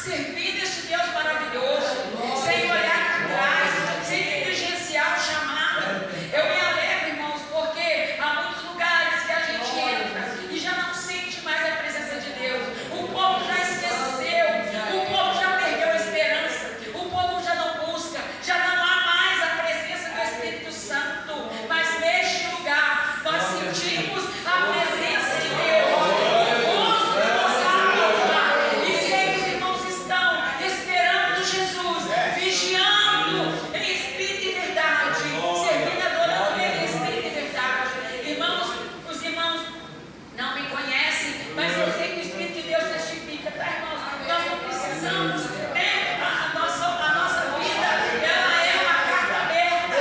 servindo este Deus maravilhoso, sem olhar para trás, sem negligenciar o chamado. Eu me alegro, irmãos, porque há muitos lugares que a gente entra e já não sente mais a presença de Deus. O povo já esqueceu, o povo já perdeu a esperança, o povo já não busca, já não há mais a presença do Espírito Santo. Mas neste lugar nós sentimos a presença de Deus, o gozo da nossa alma. E sei que os irmãos estão esperando Jesus, vigiando em espírito e verdade, servindo, adorando Ele em espírito e verdade. Irmãos, os irmãos não me conhecem, mas eu sei que o Espírito de Deus testifica, tá, irmãos? Nós não precisamos, né? A nossa vida, ela é uma carta aberta.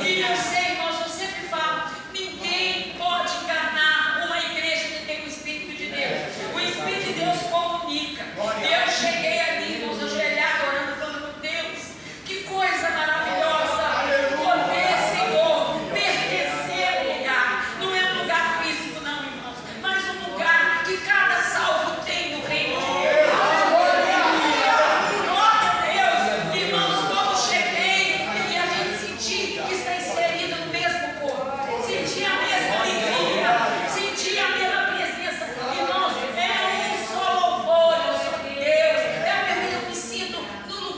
E eu sei, irmãos, eu sempre falo, ninguém pode enganar uma igreja que tem o Espírito de Deus. O Espírito de Deus comunica. Eu cheguei ali, irmãos, ajoelhado, orando, falando, Deus, que coisa maravilhosa poder, Senhor, pertencer ao lugar. Não é um lugar físico, não, irmãos, mas um lugar que cada salvo tem no reino de Deus. Glória a Deus. Irmãos, quando cheguei e a gente sentir que está inserido no mesmo corpo, sentir a mesma alegria, sentir a mesma presença. Irmãos, é um só louvor, eu sou de Deus. Eu me sinto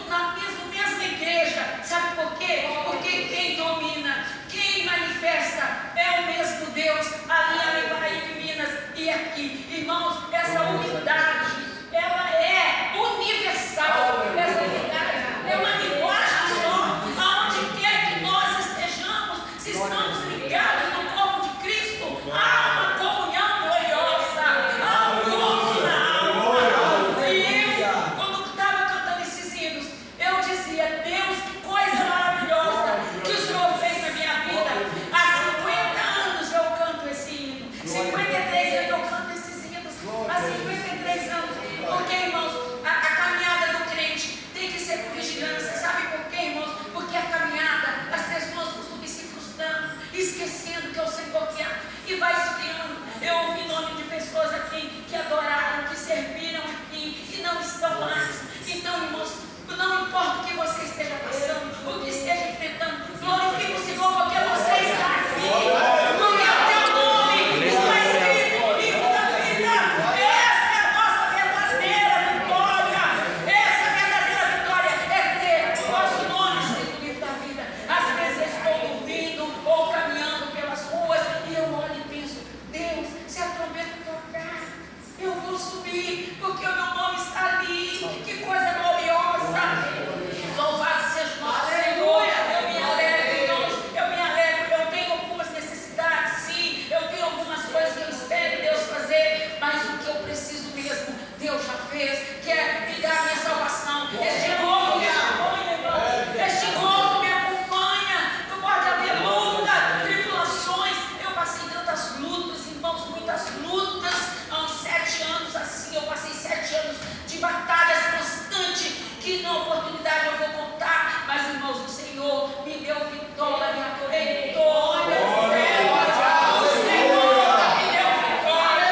na mesma igreja. Sabe por quê? Porque quem domina, quem manifesta é o mesmo Deus, ali em Paraíba, em Minas e aqui. Irmãos, essa unidade, ela é universal. Essa unidade é uma linguagem só. Aonde quer que nós estejamos, se estamos ligados no corpo de Cristo, há uma comunhão gloriosa, há um gozo na alma. E eu, quando estava cantando esses hinos, eu dizia, Deus, que coisa maravilhosa que o Senhor fez na minha vida. Há 50 anos eu canto esse hino, 53 anos eu canto esses hinos, há 53 anos. Porque, irmãos, a caminhada do crente tem que ser com vigilância. Sabe por quê, irmãos? Porque a caminhada, as pessoas costumam se frustrando, esquecendo que é o Senhor que há, e vai esfriando. Eu ouvi nome de pessoas aqui que adoraram, que serviram aqui e não estão mais. Então, irmãos, não importa o que você esteja passando, o que esteja enfrentando, glorifique o Senhor porque você está aqui. Porque o teu nome está escrito no livro da vida. Essa é a nossa verdadeira vitória. Essa verdadeira vitória é ter o nosso nome escrito no livro da vida. Às vezes eu estou dormindo ou caminhando pelas ruas e eu olho e penso, Deus, se a trombeta tocar, eu vou subir, porque o meu nome está ali. Que coisa gloriosa! Louvado seja o nosso Senhor. Eu me alegro, irmãos, eu me alegro. Eu tenho algumas necessidades, sim, eu tenho algumas coisas que eu espero Deus fazer, mas o que eu preciso mesmo, Deus já fez, que é me dar a minha salvação. Este gozo me acompanha, irmãos. Este gozo me acompanha. Não pode haver luta, tribulações. Eu passei tantas lutas, irmãos, muitas lutas. Há uns 7 anos assim, eu passei 7 anos de batalhas constantes, que na oportunidade eu vou contar, mas, irmãos, o Senhor me deu vitória em todas as o Senhor me deu vitória,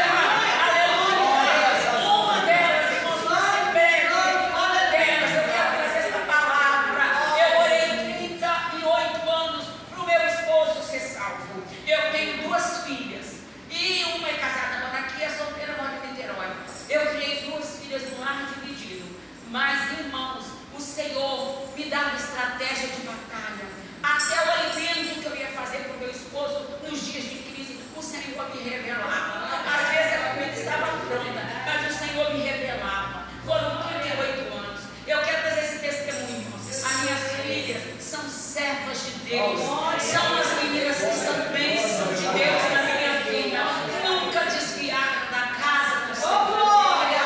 aleluia. Uma delas, irmãos, você pede, uma delas, eu quero trazer esta palavra. Eu orei 38 anos para o meu esposo ser salvo. Eu tenho 2 filhas, e uma é casada, agora aqui é solteira, mora em Niterói. Eu criei 2 filhas no lar dividido. Mas, irmãos, o Senhor me dava estratégia de batalha. Até o alimento que eu ia fazer para o meu esposo nos dias de crise, o Senhor me revelava. Às vezes a comida estava pronta, mas o Senhor me revelava. Foram 38 anos. Eu quero trazer esse testemunho, irmãos. As minhas filhas são servas de Deus. São as meninas que são bênçãos de Deus na minha vida. Nunca desviaram da casa do Senhor.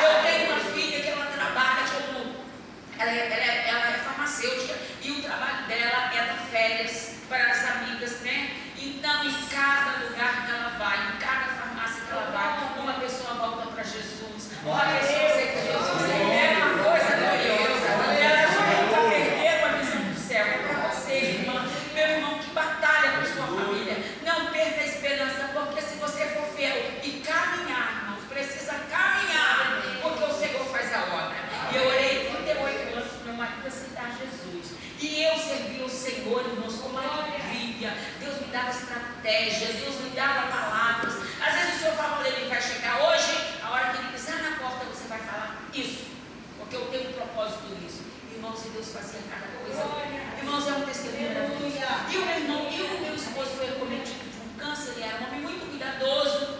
Eu tenho uma filha que ela trabalha como... Ela é farmacêutica e o trabalho dela é dar férias para as amigas, né? Então, em cada lugar que ela vai, em cada farmácia que estratégia, Deus me dava palavras. Às vezes o Senhor fala, ele vai chegar hoje, a hora que ele pisar na porta você vai falar isso, porque eu tenho um propósito nisso. Irmãos, e Deus fazia cada coisa. Irmãos, é um testemunho maravilhoso. E o meu irmão, e o meu esposo foi acometido de um câncer, ele era um homem muito cuidadoso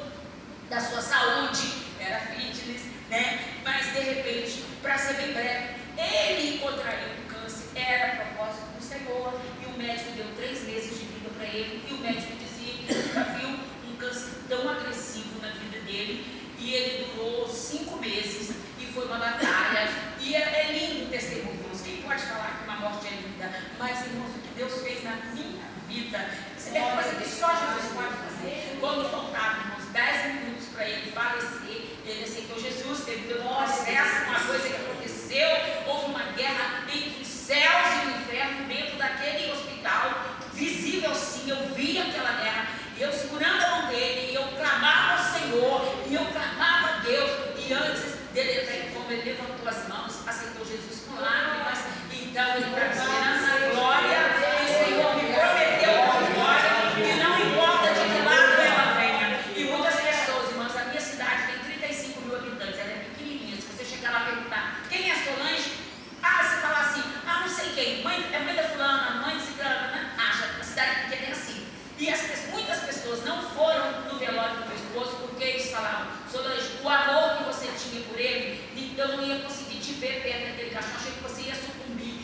da sua saúde, era fitness, né? Mas de repente, para ser bem breve, ele contraiu o câncer, era propósito do Senhor, e o médico deu 3 meses de vida para ele, e o médico dizia que nunca viu um câncer tão agressivo na vida dele, e ele durou 5 meses, e foi uma batalha, e é lindo o testemunho. Quem pode falar que uma morte é linda? Mas, irmãos, o que Deus fez na minha vida, é uma coisa que só Jesus pode fazer. Quando faltavam, irmãos, 10 minutos para ele falecer, ele aceitou Jesus, teve todo um processo, uma coisa que aconteceu, houve uma guerra entre os céus e o inferno dentro daquele hospital, visível sim, eu vi aquela guerra, e eu segurando a mão dele, e eu clamava ao Senhor, e eu clamava a Deus, e antes dele, como ele levantou as mãos, aceitou Jesus com lágrimas, então ele está esperando a glória, e o Senhor me prometeu a glória, e não importa de que lado ela venha. E muitas pessoas, irmãos, a minha cidade tem 35 mil habitantes, ela é pequenininha. Se você chegar lá e perguntar quem é Solange, você fala assim, não sei quem, é mãe da fulana, mãe de ciclana, né? A cidade pequena é assim. E muitas pessoas não foram no velório do meu esposo porque eles falavam, Solange, o amor que você tinha por ele, então eu não ia conseguir te ver perto daquele caixão, achei que você ia sucumbir,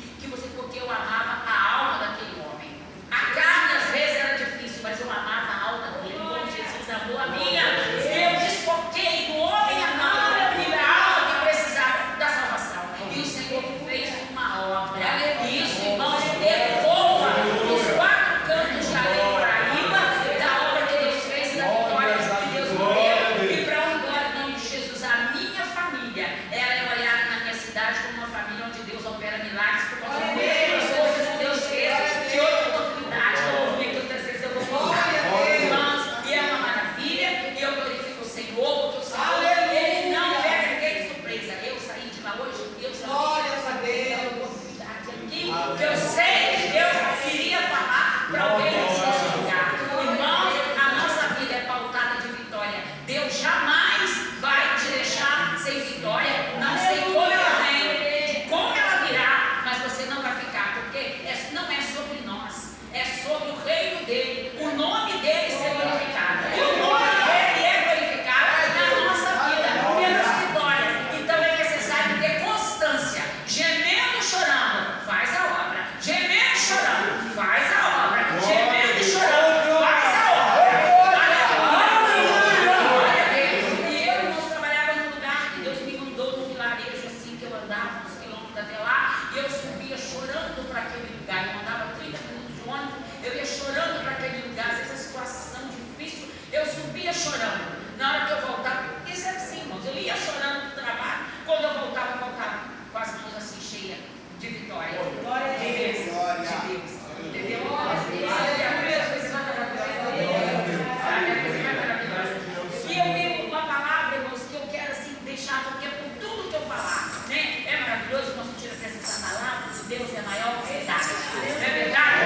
porque eu amava a alma daquele homem. A carne às vezes era difícil, mas eu amava a alma dele, como Jesus amou a minha. Eu desfoquei do homem a alma que precisava da salvação. E o Senhor fez uma obra. E isso, irmãos, ecoa nos 4 cantos de Além Paraíba, da obra que Deus fez e da vitória que Deus deu. E para o glória do nome de Jesus, a minha família, ela é olhada na minha cidade como uma família onde Deus opera milagres por causa das mesmas coisas que Deus fez, de outra oportunidade, que eu vou ver que outras vezes eu vou contar. Irmãos, e é uma maravilha, e eu glorifico o Senhor, porque o Senhor, Ele não pega ninguém de surpresa. Eu saí de lá hoje, Deus sabia a oportunidade aqui, que eu sei que Deus queria falar para alguém nesse lugar. Irmãos, a nossa vida é pautada de vitória. Deus jamais vai te deixar sem vitória. Não sei como ela vem, como ela virá, mas você não vai ficar, porque não é sobre nós, é sobre o reino dele, o nome dele ser glorificado. E o nome dele é glorificado na nossa vida, pelas vitórias. Então é necessário ter constância, gemendo e chorando, faz a obra, gemendo e chorando, faz a obra, gemendo e chorando, faz a obra. E eu, irmãos, trabalhava num lugar que Deus me mandou num vilarejo assim, que eu andava uns quilômetros até lá, e eu subia chorando para aquele lugar. Eu andava 30 minutos de ônibus, eu ia chorando para aquele lugar, às vezes a situação difícil, eu subia chorando. Na hora que eu voltava, isso era assim, irmãos, eu ia chorando do trabalho, quando eu voltava com as mãos assim cheias de vitória. Glória a Deus, de Deus, entendeu? E a primeira coisa mais maravilhosa. E eu tenho uma palavra, irmãos, que eu quero assim deixar, porque por tudo que eu falar, né? É maravilhoso, irmãos, tira essa palavra de Deus é a maior autoridade. Não é verdade?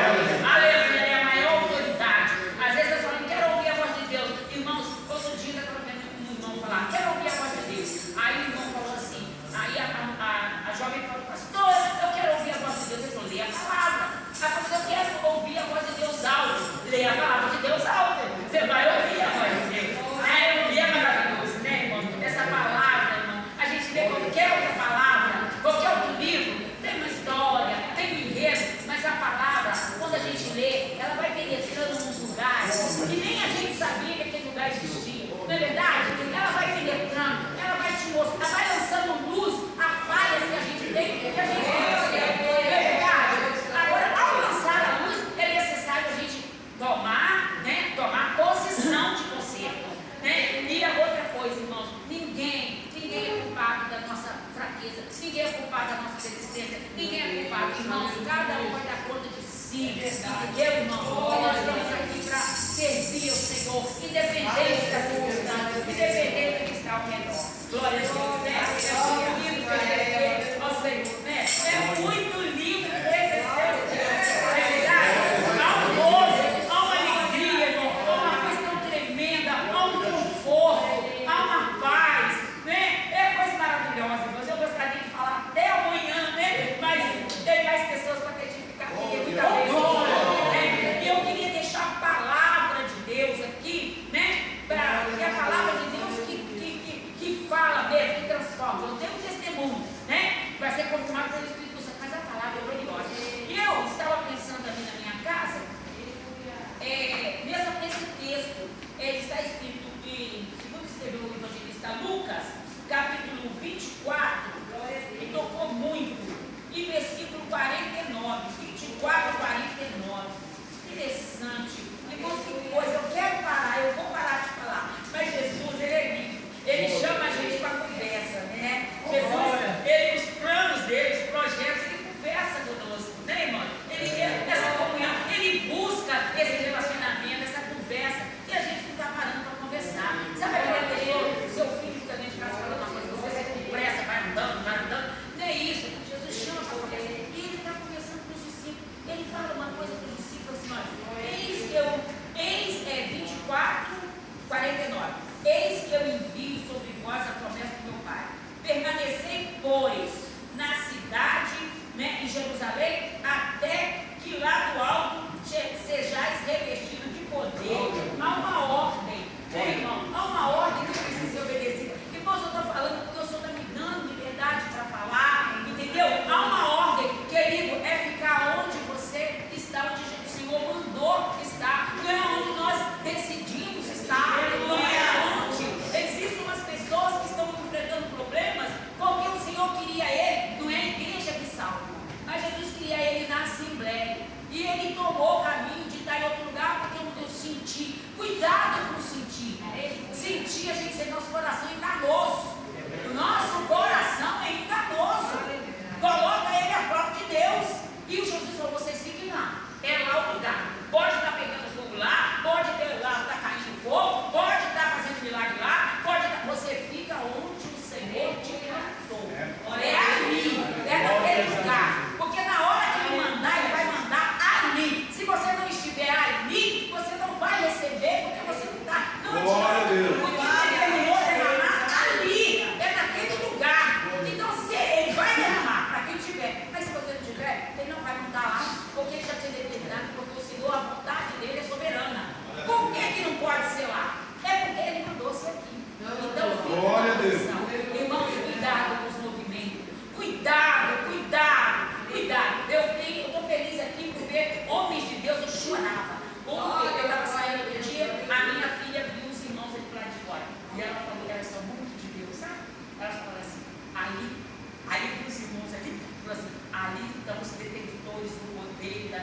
Aleluia, é a maior autoridade. Às vezes eu falo, quero ouvir a voz de Deus. Irmãos, outro dia eu estava vendo um irmão falar, quero ouvir a voz de Deus. Aí o irmão falou assim, aí a jovem falou, pastor, eu quero ouvir a voz de Deus. Ele falou, lê a palavra. Aí eu falei, eu quero ouvir a voz de Deus alto. Lê a palavra de Deus alto. Você vai ouvir a voz de Deus. E é maravilhoso, né, irmão? Essa palavra, irmão, a gente lê qualquer outra palavra, qualquer outro livro, tem uma história, tem um enredo, mas a palavra, quando a gente lê, ela vai penetrando nos lugares que nem a gente sabia que aquele lugar existia. Não é verdade? Ela vai penetrando, ela vai te mostrar, ela vai lançando luz a falhas que a gente tem, que a gente tem. Não é verdade? Agora, ao lançar a luz, é necessário a gente tomar posição de conserto, né? E a outra coisa, irmãos, ninguém é culpado da nossa fraqueza, ninguém é culpado da nossa resistência, ninguém é culpado, irmãos, cada um vai dar conta de si, entendeu, irmão? Nós estamos aqui para servir ao Senhor, independente das circunstâncias, independente do que está ao redor. Glória a Deus, né? É muito lindo agradecer ao Senhor, né? É muito lindo agradecer ao Senhor, é verdade? Há um gozo, há uma alegria, irmão.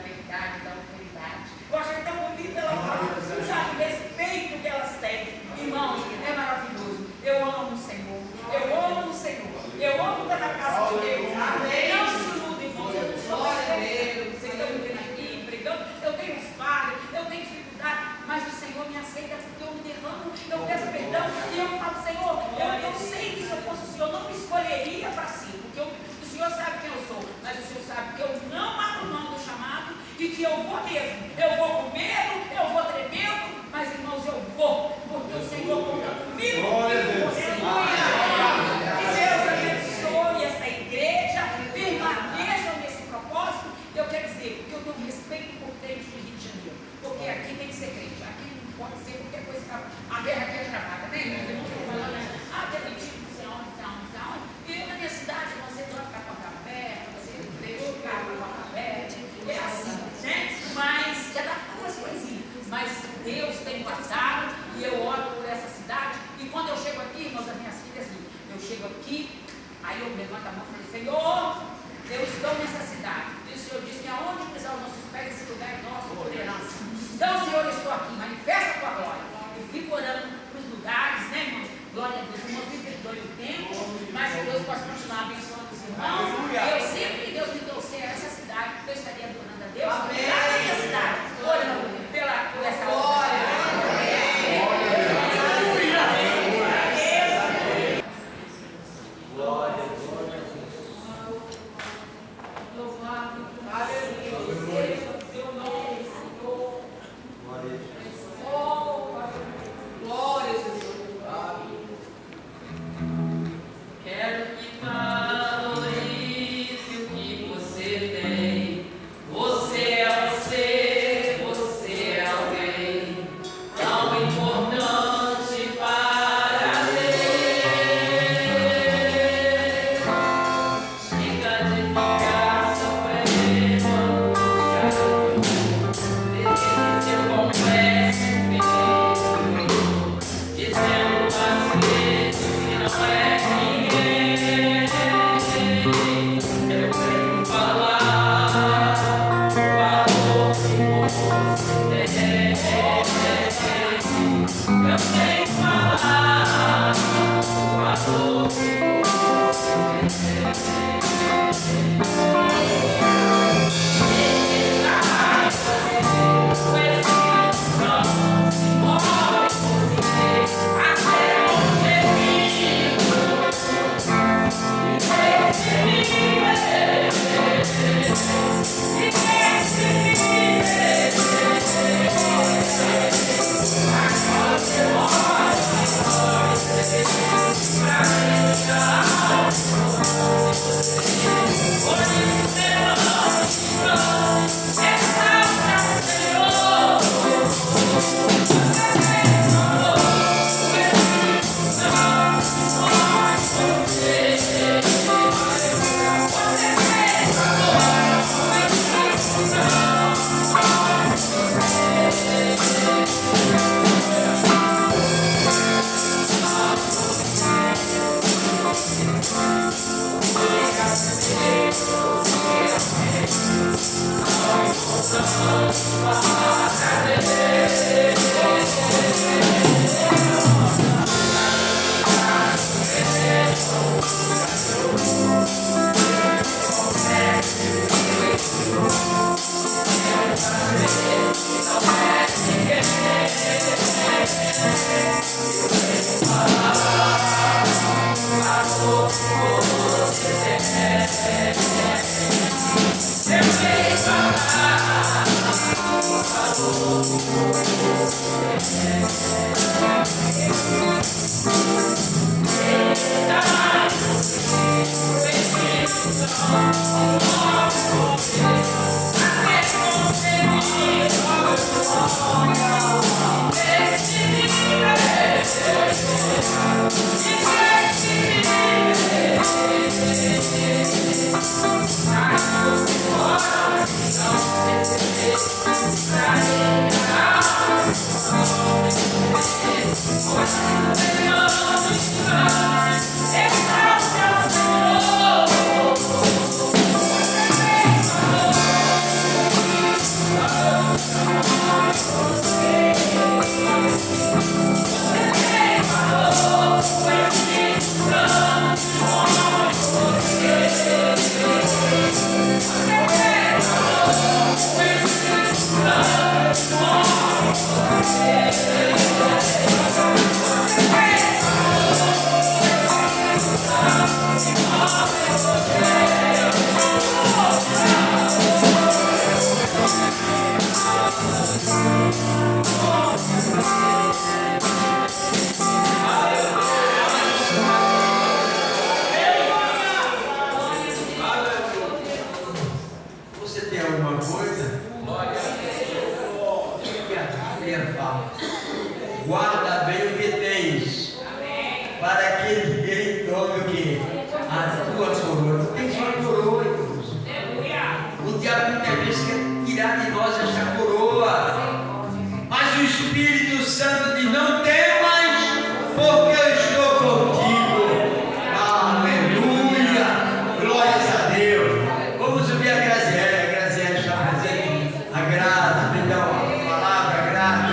verdade, da autoridade. Eu acho que tão bonita ela fala, sabe, o respeito que elas têm. Irmãos, é maravilhoso. Eu amo o Senhor. Eu amo o Senhor. Eu amo estar na casa de Deus. Não se iludem, irmãos. Eu não sou perfeito. Vocês estão me vendo aqui, pregando. Eu tenho falha, eu tenho dificuldade, mas o Senhor me aceita porque eu me derramo, eu peço perdão e eu falo, Senhor, eu sei que se eu fosse o Senhor, não me escolheria para si, porque o Senhor sabe quem eu sou, mas o Senhor sabe que eu não abro mão do chamado e que eu vou mesmo. Eu vou com medo, eu vou tremendo, mas irmãos, eu vou, porque o Senhor conta comigo. Glória a Deus. Que Deus abençoe essa igreja, permaneçam nesse propósito. Eu quero dizer, porque eu tenho respeito por crentes de Rio de Janeiro, porque aqui tem que ser crente, aqui não pode ser qualquer coisa. A guerra aqui é travada, né? Irmãos estão falando, teve tipo, não sei onde. E eu na minha cidade, você não vai ficar com a porta aberta, você deixa o carro com a porta aberta, é assim, né? Mas já dá umas coisinhas. Mas Deus tem guardado e eu oro por essa cidade. E quando eu chego aqui, irmãos, as minhas filhas, eu chego aqui, aí eu levanto a mão e falo, Senhor, eu estou nessa cidade. E o Senhor diz que aonde pisar os nossos pés, esse lugar é nosso, por herança. Então, Senhor, eu estou aqui, manifesta a tua glória. Eu fico orando para os lugares, né, irmãos? Glória a Deus, irmãos, me perdoe o tempo, mas que Deus possa continuar abençoando os irmãos. Eu sempre que Deus me trouxer a essa cidade, eu estaria adorando a Deus. Amém. Lá na minha cidade, orando por essa obra. talvez quer tirar de nós esta coroa. Mas o Espírito Santo diz: não temas, porque eu estou contigo. Aleluia! Glórias a Deus. Vamos ouvir a Graziele. A Graziele está fazendo a graça, então, a palavra, a graça.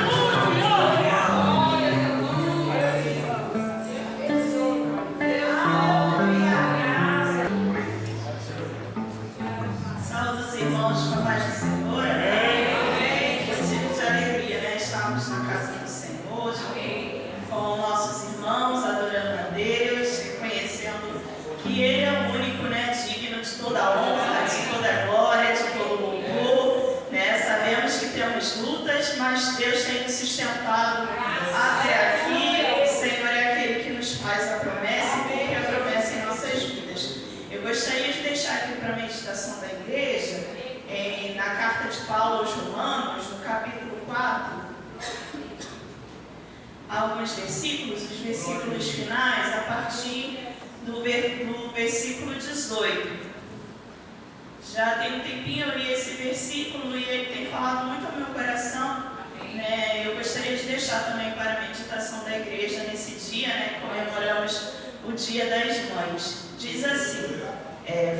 Saúde os irmãos com a paz do Senhor. Amém. Motivo de alegria, né? Estamos na casa do Senhor, com nossos irmãos, adorando a Deus, reconhecendo que Ele é o único, né? Digno de toda a honra, de toda a glória, de todo o louvor, né? Sabemos que temos lutas, mas Deus tem nos sustentado até aqui. O Senhor é aquele que nos faz a promessa e cumpre a promessa em nossas vidas. Eu gostaria de deixar aqui para a meditação da igreja, na carta de Paulo aos Romanos, no capítulo 4, alguns versículos, os versículos finais, a partir do versículo 18. Já tem um tempinho eu li esse versículo e ele tem falado muito ao meu coração, né? Eu gostaria de deixar também para a meditação da igreja nesse dia, né? Comemoramos o Dia das Mães. Diz assim,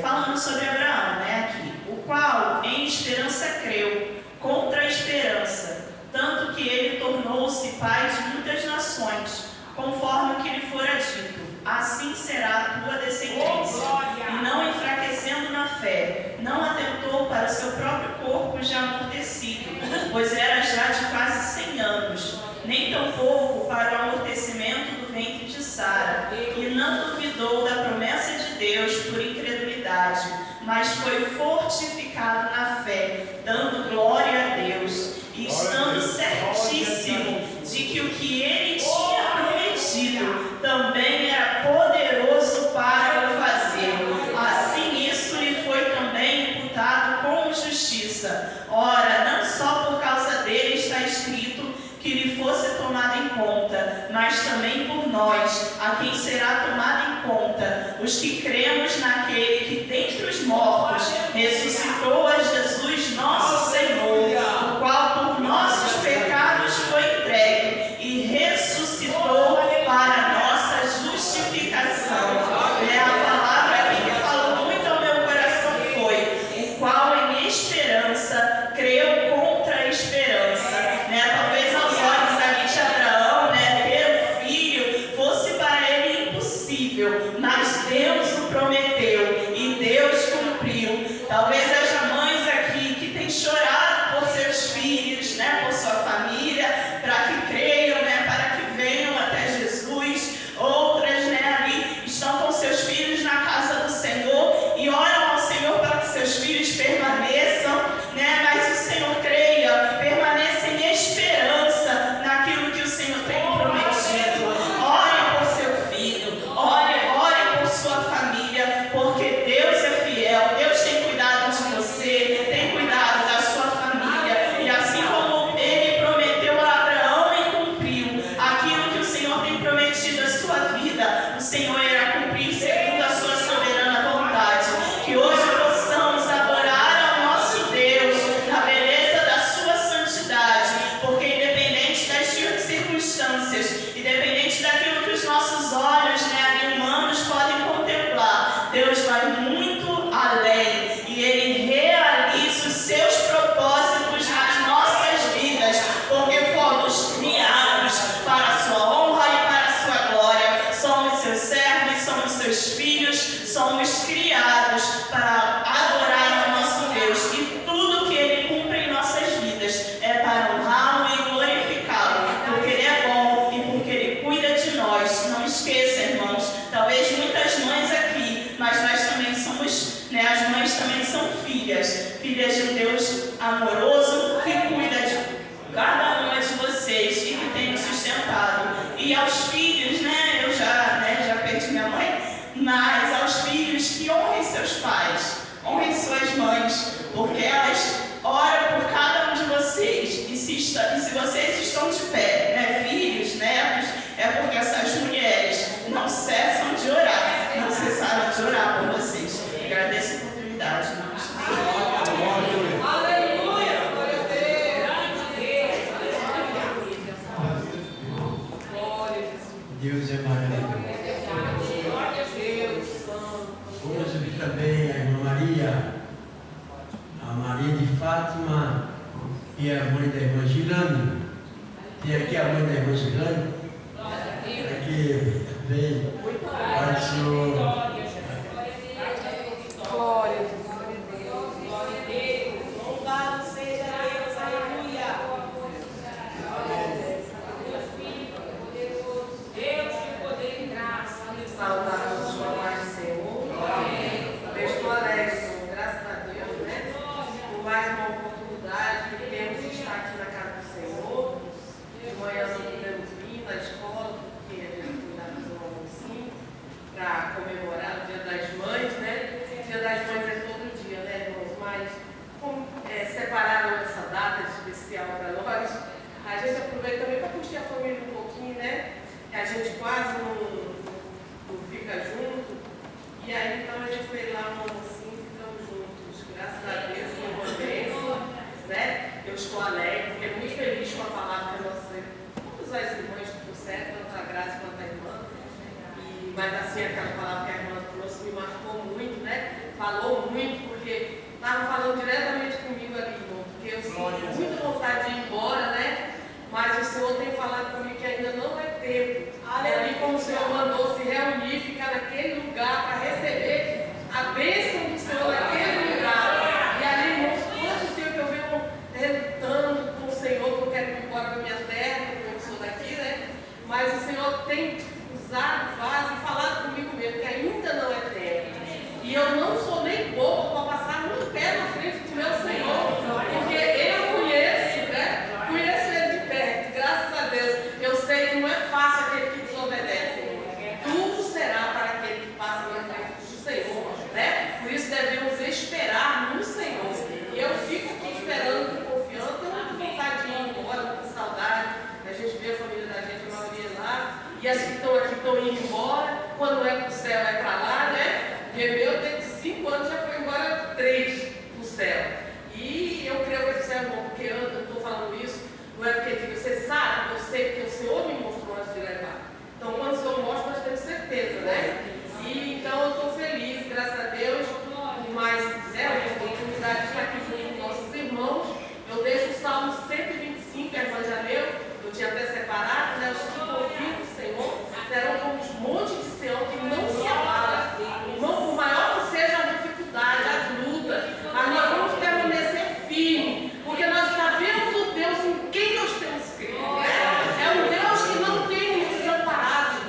falando sobre Abraão, né, aqui, o qual em esperança creu, contra a esperança, tanto que ele tornou-se pai de muitas nações, conforme o que lhe fora dito, assim será a tua descendência, e não enfraquecendo na fé, não atentou para o seu próprio corpo já amortecido, pois era já de quase 100 anos, nem tampouco para o amortecimento do ventre de Sara, e não duvidou da promessa de Deus por incredulidade, mas foi fortificado na fé, dando glória a Deus, e estando certíssimo de que o que ele tinha prometido também era poderoso para o fazer. Assim isso lhe foi também imputado como justiça. Ora, não só por causa dele está escrito que lhe fosse tomado em conta, mas também por nós, a quem será tomado em conta, os que cremos naquele que dentre os mortos ressuscitou a Jesus nosso Senhor, o qual por nossos pecados foi entregue e ressuscitou para nossa justificação. A palavra aqui que falou muito ao meu coração foi: o qual em esperança creu contra a esperança. Talvez aos olhos ali de Abraão, ter um filho fosse para ele impossível, mas Deus o prometeu e Deus cumpriu. Talvez haja mães aqui que têm chorado por seus filhos, por sua família, para que creiam, para que venham até Jesus. Outras, ali estão com seus filhos na casa do Senhor e oram ao Senhor para que seus filhos permaneçam, mas o Senhor creia, permaneça em esperança naquilo que o Senhor tem prometido. Ore por seu filho, ore por sua família, porque Deus é fiel, Deus tem cuidado de você, tem cuidado da sua família, e assim como Ele prometeu a Abraão e cumpriu aquilo que o Senhor tem prometido à sua vida, o Senhor irá cumprir segundo a sua soberana vontade. Que hoje possamos adorar ao nosso Deus na beleza da sua santidade, porque independente das circunstâncias, independente daquilo que os nossos olhos, humanos podem contemplar, Deus vai muito além e Ele realiza os seus propósitos nas nossas vidas, porque fomos criados para a sua honra e para a sua glória. Somos seus servos, somos seus filhos, somos criados para adorar ao nosso Deus, e tudo que Ele cumpre em nossas vidas é para honrá-lo e glorificá-lo, porque Ele é bom e porque Ele cuida de nós. Não esqueça, irmãos, talvez muitas mães aqui, mas nós também somos, as mães também são filhas de um Deus amoroso que cuida de cada uma de vocês e que tem nos sustentado. E aos filhos, eu já perdi minha mãe, mas aos filhos, que honrem seus pais, honrem suas mães, porque elas oram por cada um de vocês. E se vocês estão de pé, filhos, netos, é porque essas mulheres não cessam de orar, não cessaram de orar por vocês. Agradeço a oportunidade, irmãos. Fátima e a mãe da irmã Gilane. Tem aqui a mãe da irmã Gilane. Aqui vem. Pai do Senhor. Louvado seja Deus, aleluia. Deus de poder e graça. Saudar o Senhor mais Senhor. Eu estou alegre, Senhor, graças a Deus, né? Por mais uma oportunidade que temos de estar aqui na casa do Senhor. De manhã não podemos vir na escola, porque a gente foi lá fazer um almocinho para comemorar o Dia das Mães, né? O Dia das Mães é todo dia, né, irmãos? Mas como separaram essa data especial para nós, a gente aproveita também para curtir a família um pouquinho, né? A gente quase não fica junto. E aí, então, a gente veio lá no almocinho e ficamos juntos. Graças a Deus, foi uma bênção, né? Eu estou alegre, fiquei muito feliz com a palavra que todas as irmãs trouxeram, tanto a Graça quanto a irmã. Mas assim, aquela palavra que a irmã trouxe me marcou muito, né? Falou muito, porque estava falando diretamente comigo ali, irmão. Porque eu sinto muita vontade de ir embora, né? Mas o Senhor tem falado comigo que ainda não é tempo. É ali como o Senhor mandou se reunir, ficar naquele lugar para receber a bênção do Senhor naquele lugar. E ali, irmãos, quanto tempo eu venho relutando com o Senhor, que eu quero ir embora da minha terra, porque eu sou daqui, né? Mas o Senhor tem usado, e falado comigo mesmo, que ainda não é tempo. E eu não sou nem boba para passar um pé na frente do meu Senhor, porque eu conheço, né? Conheço Ele de perto, graças a Deus. Eu sei que não é fácil aquele que desobedece. Tudo será para aquele que passa na frente do Senhor, né? Por isso devemos esperar no Senhor. E eu fico aqui esperando com confiança, tenho muita vontade de ir embora, muita saudade. A gente vê a família da gente, a maioria lá. E as que estão aqui estão indo embora. Quando é para o céu, é para lá, né? Porque meu, desde 5 anos, já foi embora 3 para o céu. E eu creio que o céu é bom, porque eu estou falando isso, não é porque você sabe, eu sei que o Senhor me mostrou antes de levar. Então, quando o Senhor mostra, nós temos certeza, né? E então eu estou feliz, graças a Deus. Mas, a oportunidade de estar aqui junto com nossos irmãos. Eu deixo o Salmo 125, a irmã já leu, eu tinha até separado, né? Os que confiam no Senhor serão como os montes de Sião que não se abala. Irmão, por maior que seja a dificuldade, a luta, mas nós vamos permanecer firmes, porque nós sabemos o Deus em quem nós temos crido. É um Deus que não tem nos desamparado.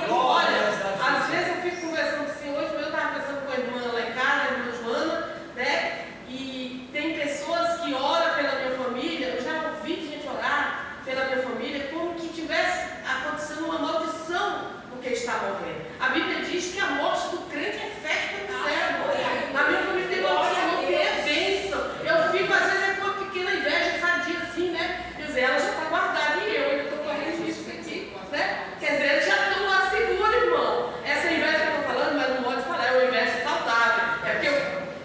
Olha, às vezes eu fico conversando assim, hoje eu estava conversando com a irmã lá em casa, a irmã Joana, né? E tem pessoas que oram pela minha família, eu já ouvi gente orar pela minha família como que tivesse acontecendo uma maldição porque está morrendo. A Bíblia diz que a morte do crente é festa no céu. Na minha família tem maldição, não tem bênção. Eu fico, às vezes, com uma pequena inveja, sadia assim, né? Quer dizer, ela já está guardada e eu ainda estou correndo risco aqui, né? Quer dizer, eles já estão lá seguros, irmão. Essa inveja que eu estou falando, mas não pode falar, é uma inveja saudável. É porque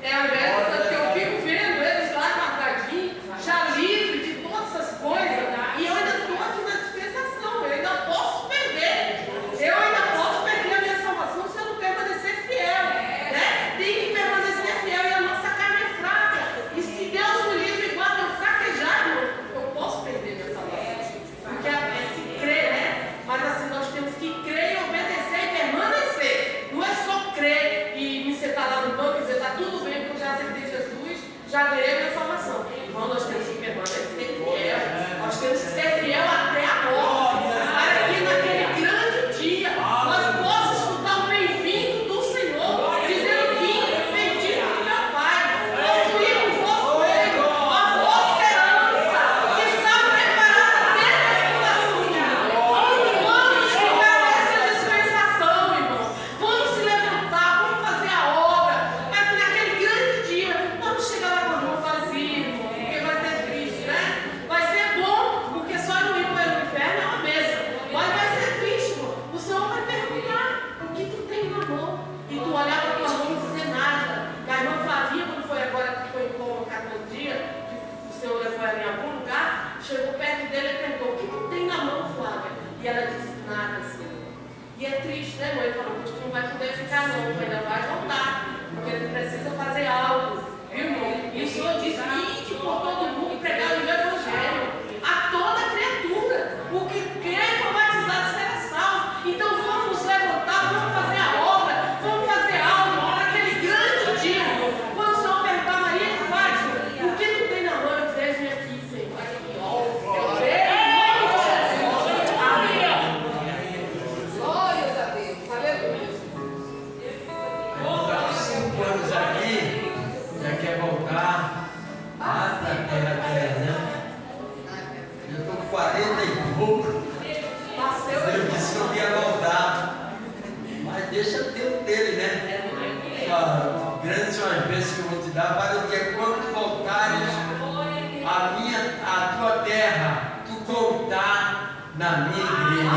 é a inveja que eu fico vendo eles lá guardadinhos, já livre de todas essas coisas, e eu ainda estou aqui na dispensação, eu ainda posso perder. Eu ainda posso perder a minha salvação se eu não permanecer fiel, né? Tem que permanecer fiel e a nossa carne é fraca. E se Deus me livre e guarda eu fraquejar, eu posso perder minha salvação. Porque é se crer, né? Mas assim, nós temos que crer e obedecer e permanecer. Não é só crer e me sentar lá no banco e dizer, está tudo bem, porque eu já aceitei Jesus, já ganhei a minha salvação. Irmão, nós temos que permanecer fiel. Nós temos que ser fiel até a morte. Para que naquele grande dia nós possamos escutar o bem-vindo do Senhor, dizendo: Vinde, bendito do meu Pai, possuímos o vosso reino, a vossa herança, que está preparada desde a fundação do mundo. Vamos ficar nessa dispensação, irmão. Vamos se levantar, vamos fazer a obra, para que naquele grande dia vamos chegar lá com a mão promessa que eu vou te dar, para o dia quando tu voltares à tua terra, tu contar na minha igreja.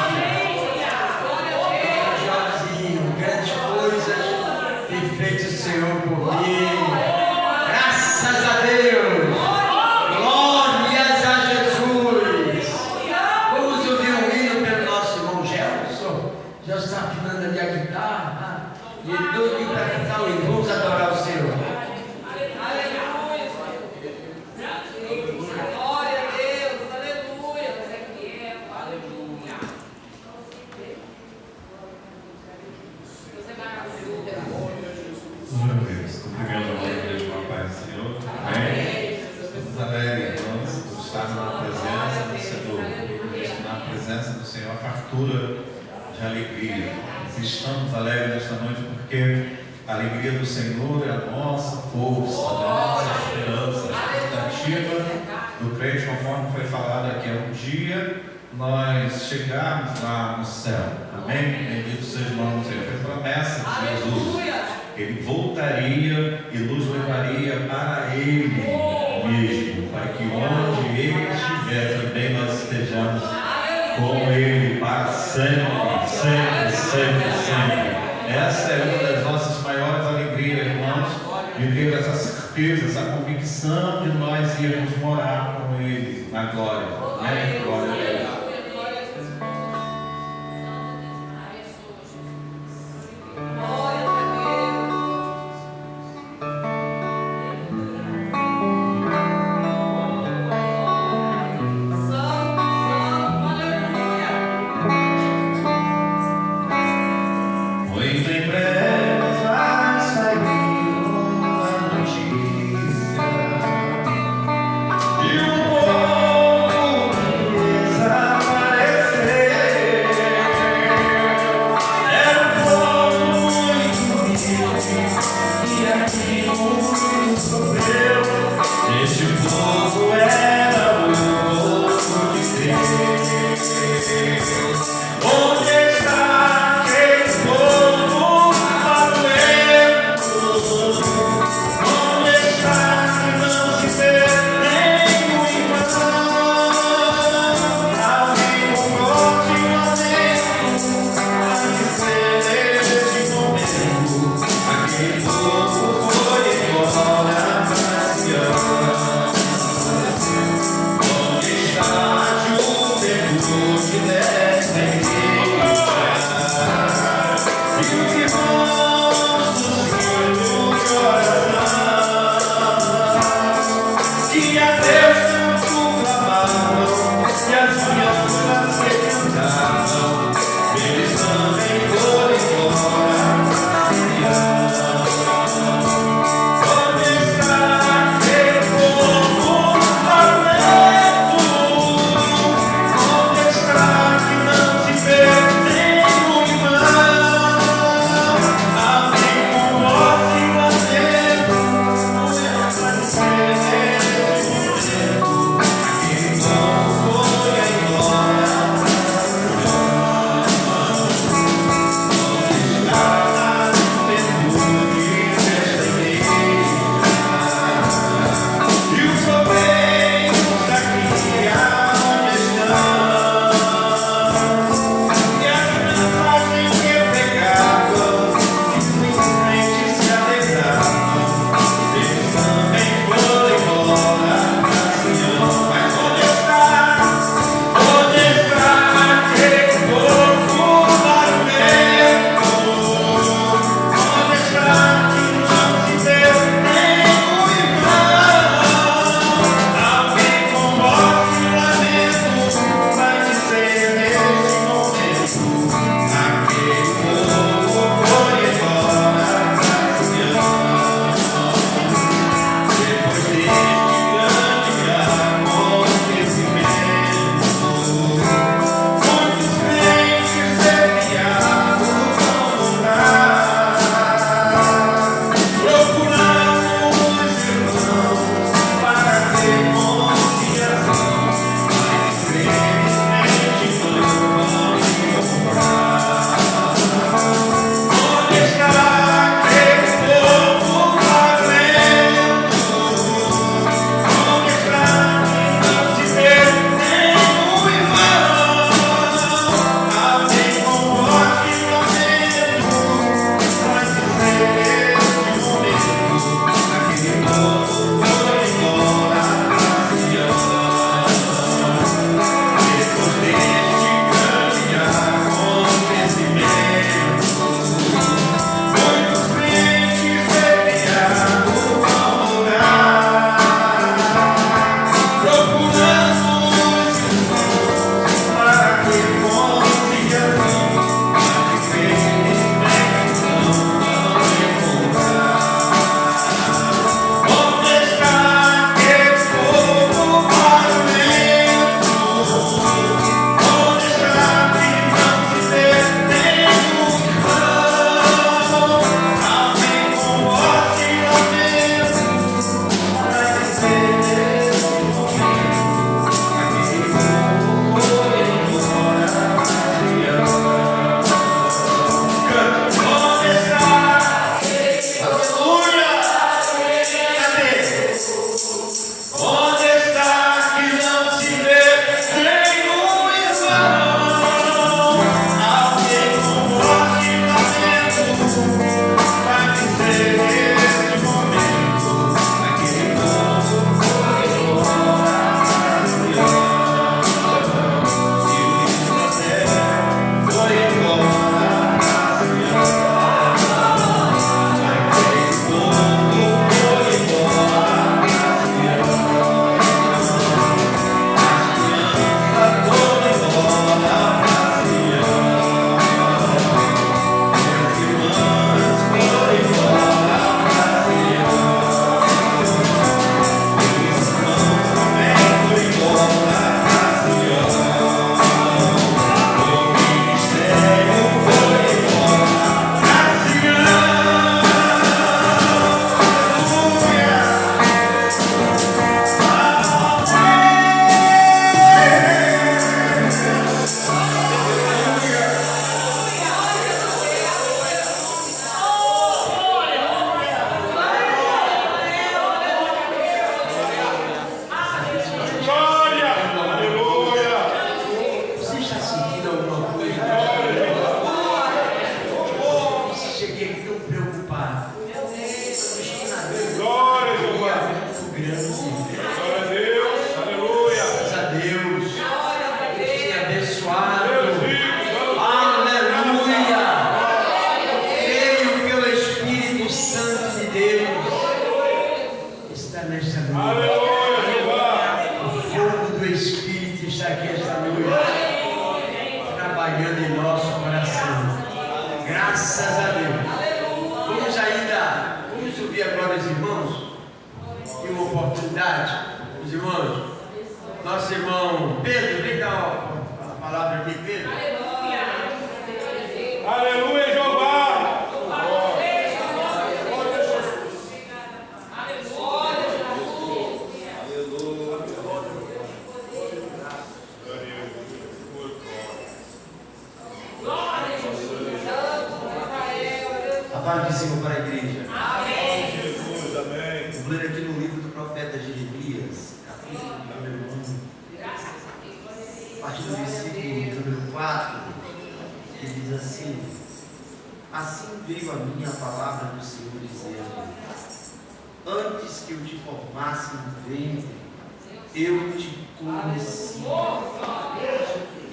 Jorginho, grandes coisas tem feito o Senhor por mim. Graças a Deus. Glórias a Jesus. Vamos ouvir um hino pelo nosso irmão Gelson. Já está afinando ali a guitarra. E ele doido para cantar o hino. Vamos adorar o Senhor. Glória a Deus, aleluia. Glória a Deus. Cumprimento a igreja com a paz do Senhor. Amém. Estamos alegres, irmãos, por estar na presença do Senhor. Na presença do Senhor, a fartura de alegria. Estamos alegres esta noite porque a alegria do Senhor é a nossa força, a nossa esperança, a expectativa do crente, conforme foi falado aqui. Um dia nós chegarmos lá no céu. Amém? Bendito seja o nome do Senhor. Foi promessa de Jesus. Ele voltaria e nos levaria para Ele mesmo, para que onde Ele estiver também nós estejamos com Ele para sempre, sempre, sempre, sempre. Essa é uma das nossas maiores alegrias, irmãos, viver essa certeza, essa convicção de nós irmos morar com Ele na glória. Amém? Glória a Deus. está nesta noite. Aleluia, Jeová. O fogo do Espírito está aqui esta noite, trabalhando em nosso coração. Graças a Deus. Vamos ouvir agora os irmãos. E uma oportunidade, os irmãos. Nosso irmão Pedro, vem dar a palavra aqui, Pedro. Aleluia, Jeová. A paz do Senhor para a igreja. Amém. Jesus, amém. Vou ler aqui no livro do profeta Jeremias, capítulo número 1, a partir do versículo número 4, que diz assim: assim veio a minha palavra do Senhor dizendo: antes que eu te formasse no ventre, eu te conheci,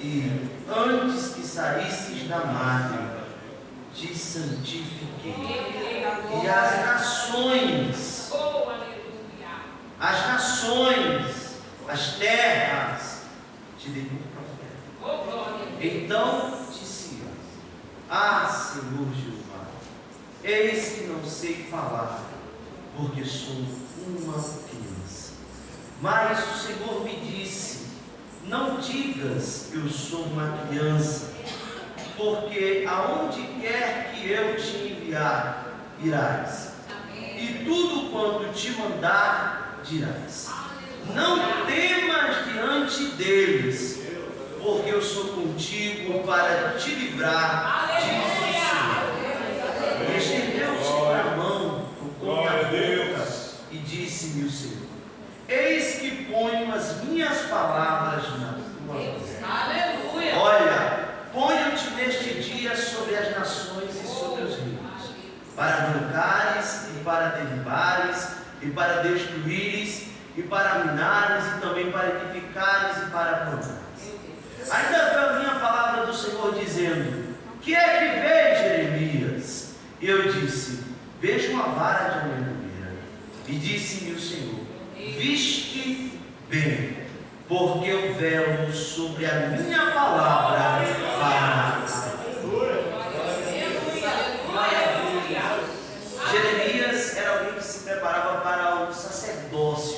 e antes que saísses da madre, te santifiquei, e as nações, as terras, te dei por profeta. Então disse eu: ah, Senhor Jeová, eis que não sei falar, porque sou uma criança. Mas o Senhor me disse: não digas eu sou uma criança, porque aonde quer que eu te enviar, irás, e tudo quanto te mandar, dirás. Não temas diante deles, porque eu sou contigo para te livrar, diz o Senhor. E estendeu-se para a mão, tocou minha boca, e disse-me o Senhor: eis que ponho as minhas palavras na tua boca. Olha, ponho-te neste dia sobre as nações e sobre os reinos, para arrancares e para derribares, e para destruíres, e para minares, e também para edificares e para plantares. Ainda veio a minha palavra do Senhor dizendo: que é que vês, Jeremias? E eu disse: vejo uma vara de amendoeira. E disse-me o Senhor: viste bem, porque eu velo sobre a minha palavra para. Jeremias era alguém que se preparava para o sacerdócio.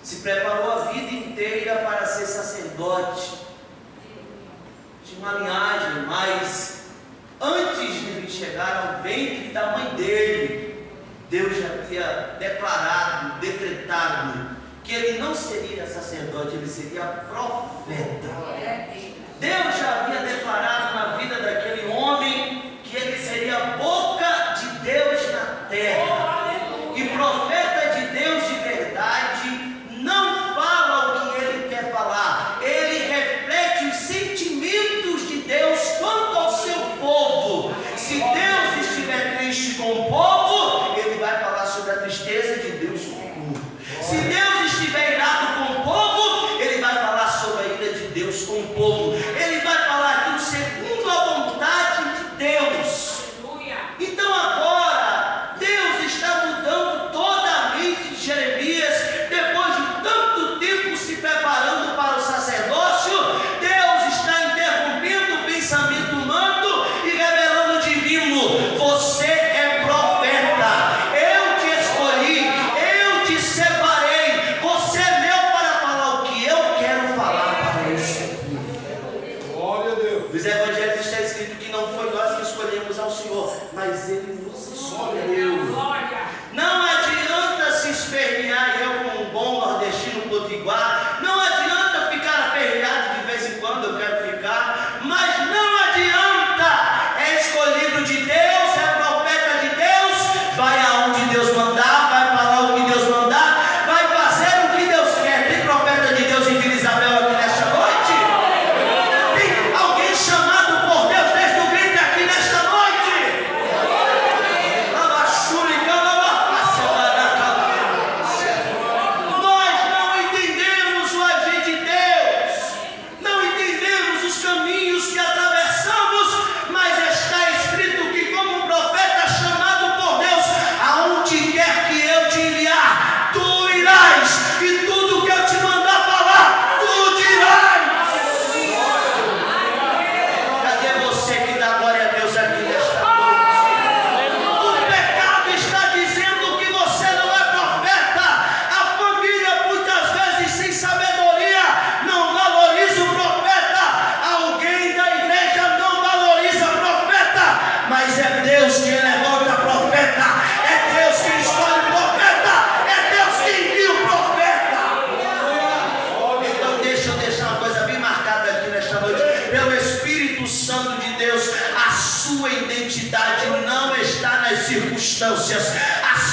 Se preparou a vida inteira para ser sacerdote. Tinha uma linhagem, mas antes de ele chegar ao ventre da mãe dele, Deus já havia declarado, decretado, que ele não seria sacerdote, ele seria profeta. Deus já havia declarado na vida daquele homem que ele seria a boca de Deus na terra. E profeta de Deus de verdade não fala o que ele quer falar, ele reflete os sentimentos de Deus quanto ao seu povo. Se Deus estiver triste com o povo, ele vai falar sobre a tristeza de Deus com o povo. Se Deus estiver irado com o povo, ele vai falar sobre a ira de Deus com o povo. Ele vai falar aquilo segundo a vontade de Deus. Então agora, Deus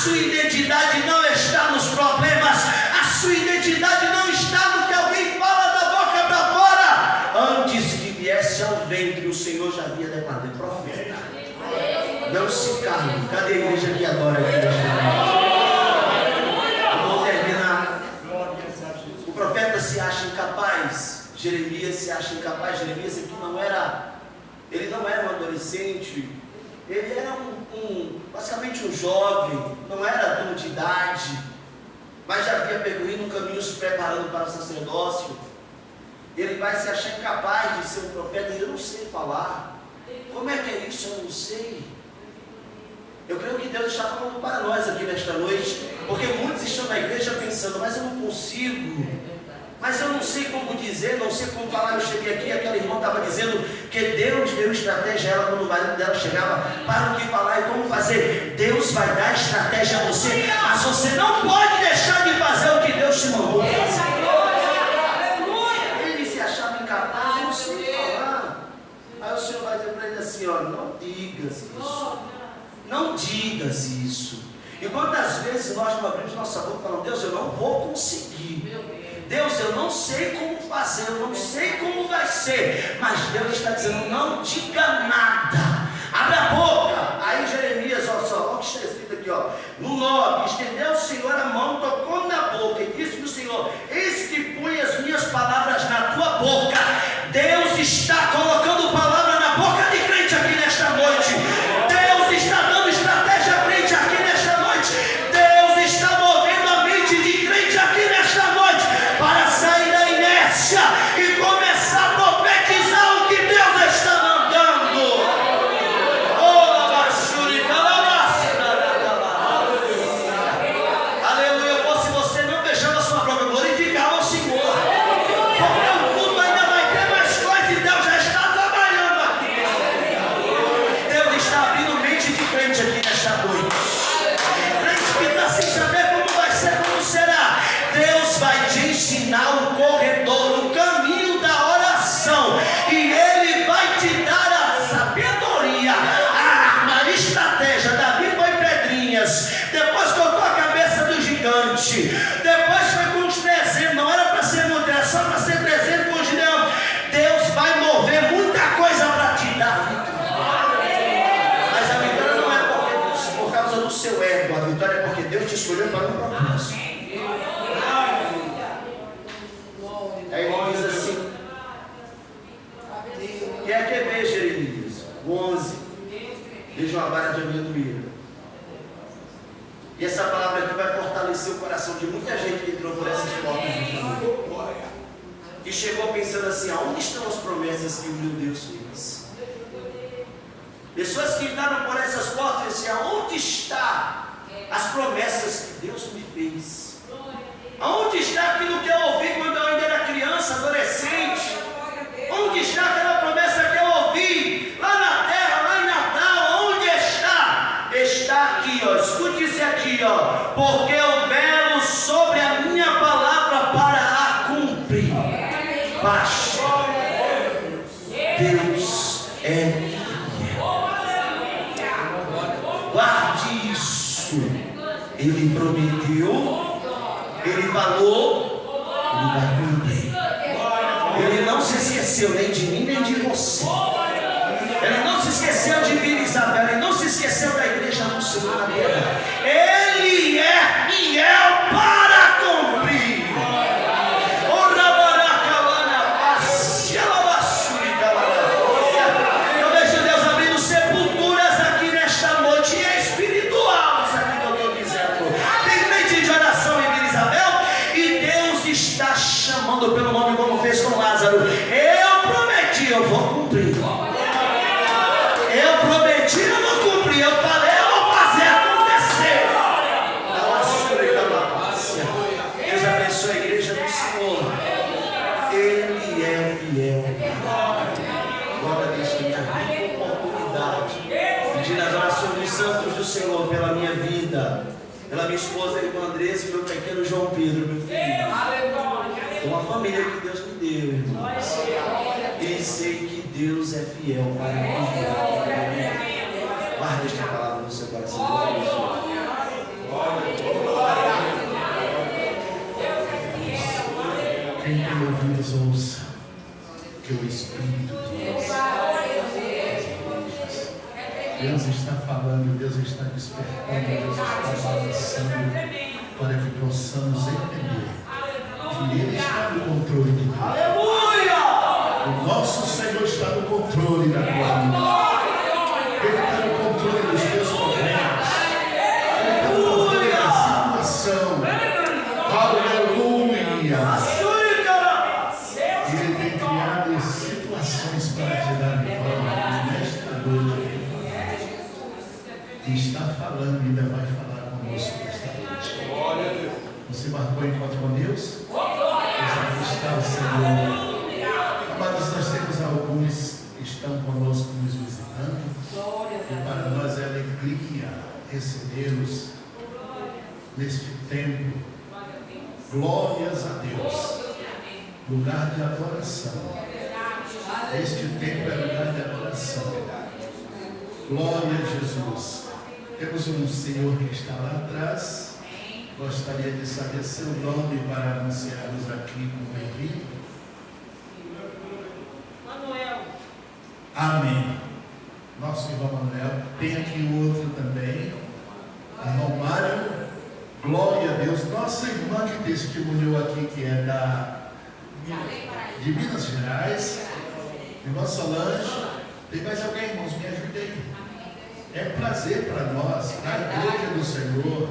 sua identidade não está nos problemas, a sua identidade não está no que alguém fala da boca para fora. Antes que viesse ao ventre, o Senhor já havia declarado: profeta. Não se calme. Cadê a igreja que adora aqui nesta noite? Vou terminar. O profeta se acha incapaz. Jeremias se acha incapaz. Jeremias aqui ele não era um adolescente. Ele era basicamente um jovem. Não era adulto de idade, mas já havia percorrido um caminho se preparando para o sacerdócio. Ele vai se achar incapaz de ser um profeta. Eu não sei falar. Como é que é isso? Eu não sei. Eu creio que Deus está falando para nós aqui nesta noite, porque muitos estão na igreja pensando: mas eu não consigo, mas eu não sei como dizer, não sei como falar. Eu cheguei aqui, aquela irmã estava dizendo que Deus deu estratégia a ela quando o marido dela chegava para o que falar e como fazer. Deus vai dar estratégia a você, mas você não pode deixar de fazer o que Deus te mandou fazer. Ele se achava incapaz, eu não sei falar. Aí o Senhor vai dizer para ele assim: ó, não digas isso. Não digas isso. E quantas vezes nós não abrimos nossa boca e falamos: Deus, eu não vou conseguir. Deus, eu não sei como fazer, eu não sei como vai ser. Mas Deus está dizendo: não diga nada. Abre a boca. Aí Jeremias, olha só, olha o que está escrito aqui, ó. No 9, estendeu o Senhor a mão, tocou na boca e disse para o Senhor: eis que põe as minhas palavras na tua boca. Deus está colocando palavra na boca de crente aqui nesta noite. Deus está dando estratégia a crente aqui nesta noite. Deus está movendo a mente de crente aqui nesta noite para sair da inércia e começar a profetizar o que Deus está mandando. Aleluia. Se você não fechava a sua própria, glorificava o Senhor, porque o mundo ainda vai ter mais coisas e Deus já está trabalhando aqui. Deus está abrindo mente de crente aqui nesta noite. Crente que está sem saber como vai ser, como será. Deus vai te ensinar o corredor, o caminho da oração, e Ele vai te dar a sabedoria, a arma, a estratégia. Davi foi pedrinhas, depois cortou a cabeça do gigante, depois foi com os 300, não era para ser muito, era só para ser 300 com o Gideão. Deus vai mover muita coisa para te dar a vitória. Mas a vitória não é por causa do seu ego, a vitória é porque Deus te escolheu para um propósito. Aí ele diz assim: quer que veja, Jeremias 11, veja uma vara de amendoim. E essa palavra aqui vai fortalecer o coração de muita gente que entrou por essas portas e chegou pensando assim: aonde estão as promessas que o meu Deus fez? Pessoas que entraram por essas portas e disseram: aonde estão as promessas que Deus me fez? Aonde está aquilo que eu ouvi quando eu ainda era criança, adolescente? Onde está aquela promessa que eu ouvi lá na terra, lá em Natal? Onde está? Está aqui, ó. Escute isso aqui, ó. Porque eu velo sobre a minha palavra para a cumprir. Baixa. Deus é fiel. Guarde isso. Ele prometeu. Ele falou, ele vai cumprir. Ele não se esqueceu nem de mim, nem de você. Ele não se esqueceu de Vila Isabel. Ele não se esqueceu da igreja do Senhor na terra. Ele é fiel para cumprir. Eu vejo Deus abrindo sepulturas aqui nesta noite. E é espiritual isso aqui que eu estou dizendo. Tem crente de oração em Vila Isabel e Deus está chamando pelo nome, como fez com Lázaro. Eu prometi, eu vou cumprir. Eu prometi, eu vou cumprir. Eu falei, eu vou fazer acontecer. Deus abençoe a igreja do Senhor. Ele é fiel. Glória a Deus, que me abriu oportunidade de nas orações dos santos do Senhor pela minha vida, pela minha esposa, a irmã Andressa, e meu pequeno João Pedro, meu filho. Uma família que Deus me deu, irmãos. E sei que Deus é fiel para mim. Guarde esta palavra no seu coração. Deus abençoe. tem ouvidos, ouça que o Espírito de Deus está falando, Deus está despertando, Deus está balançando para que possamos entender que Ele está no controle de tudo. Aleluia! O nosso Senhor está no controle da tua vida. Ele está no controle dos teus problemas. Ele está no controle da situação. Aleluia! Ele tem criado situações para te dar vitória nesta noite. E está falando, ainda vai falar conosco nesta noite. Você marcou encontro com Deus? Aqui está o Senhor. Amados, nós temos alguns que estão conosco nos visitando. E para nós é alegria recebê-los neste tempo. Glórias a Deus. Lugar de adoração. Este tempo é lugar de adoração. Glória a Jesus. Temos um senhor que está lá atrás. Gostaria de saber seu nome para anunciá-los aqui com bem-vindo. Manuel. Amém. Nosso irmão Manuel. Tem aqui o outro também. Irmão Mário. Glória a Deus. Nossa irmã que testemunhou aqui, que é de Minas Gerais. Irmã Solange. Tem mais alguém, irmãos? Me ajudem. É um prazer para nós, na igreja do Senhor,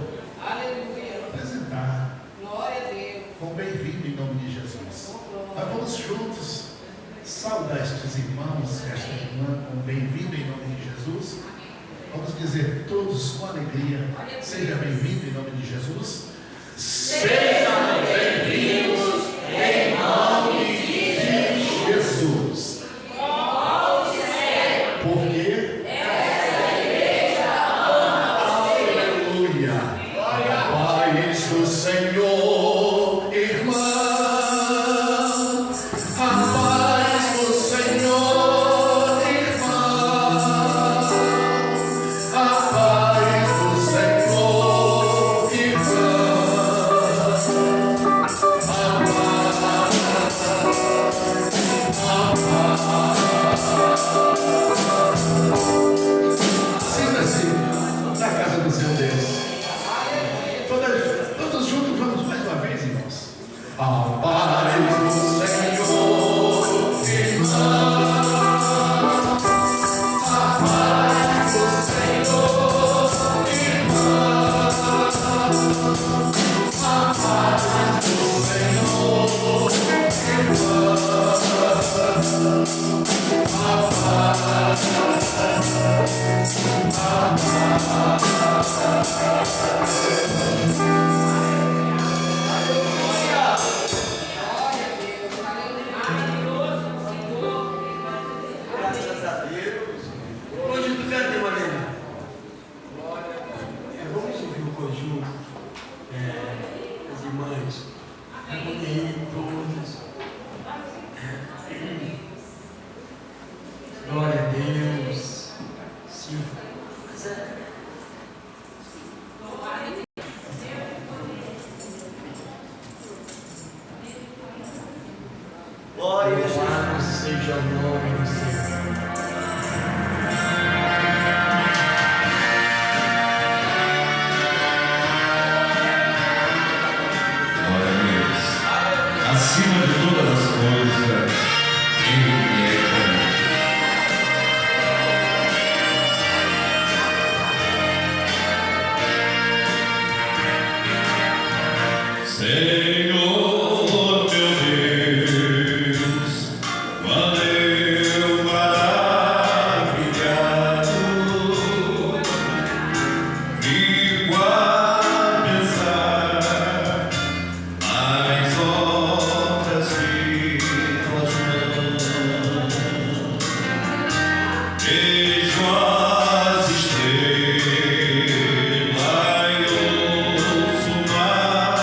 apresentar. Glória a Deus. Com bem-vindo em nome de Jesus. Nós vamos juntos saudar estes irmãos, esta irmã, com bem-vindo em nome de Jesus. Vamos dizer todos com alegria: seja bem-vindo em nome de Jesus. Sejam bem-vindos em nome de Jesus. Porque paz do Senhor, irmã, a paz do Senhor, irmã, a paz do Senhor, irmã, sinta-se na casa do seu Deus. Todos juntos vamos mais uma vez, irmãos. A paz do Senhor, irmã. A paz do Senhor, irmã. A paz do Senhor, irmã. Graças a Deus. Hoje tu canta, Marina? Vamos ouvir o conjunto, as irmãs, harmonia todas. Glória a Deus. Sim. Glória a Jesus. Louvado seja o nome do Senhor. Glória a Deus. Acima de todas as coisas, Ele é grande. Senhor meu Deus, valeu maravilhado, fico a pensar nas obras de tuas mãos, vejo as estrelas e ouço o mar.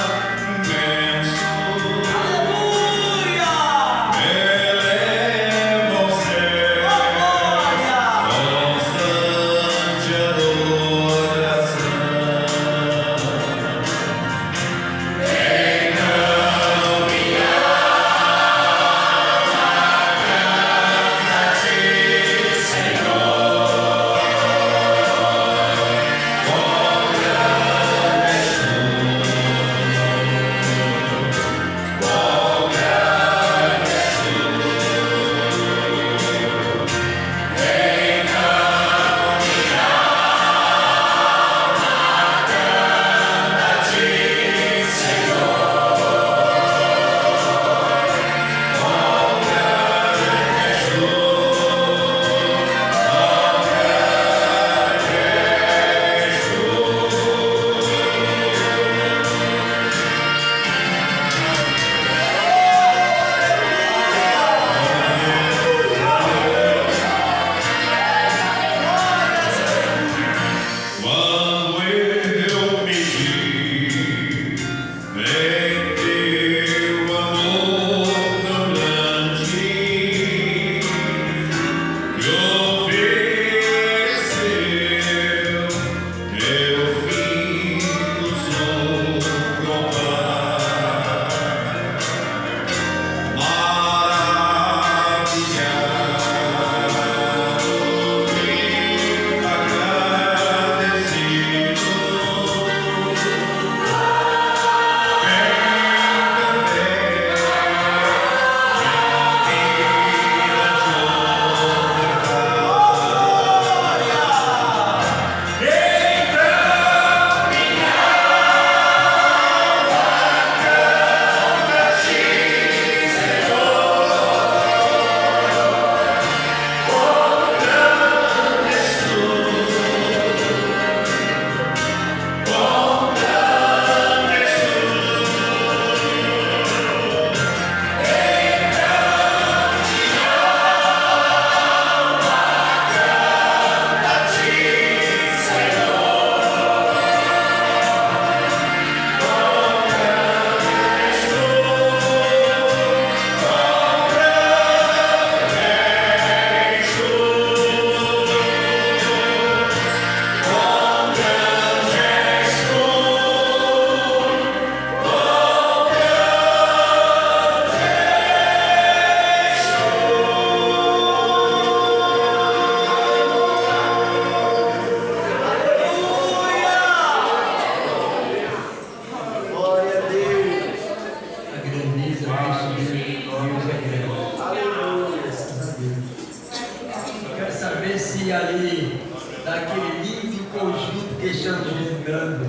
desse ali, daquele lindo conjunto que estamos lembrando.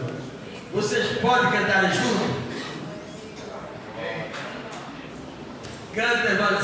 Vocês podem cantar junto? Canta, irmão.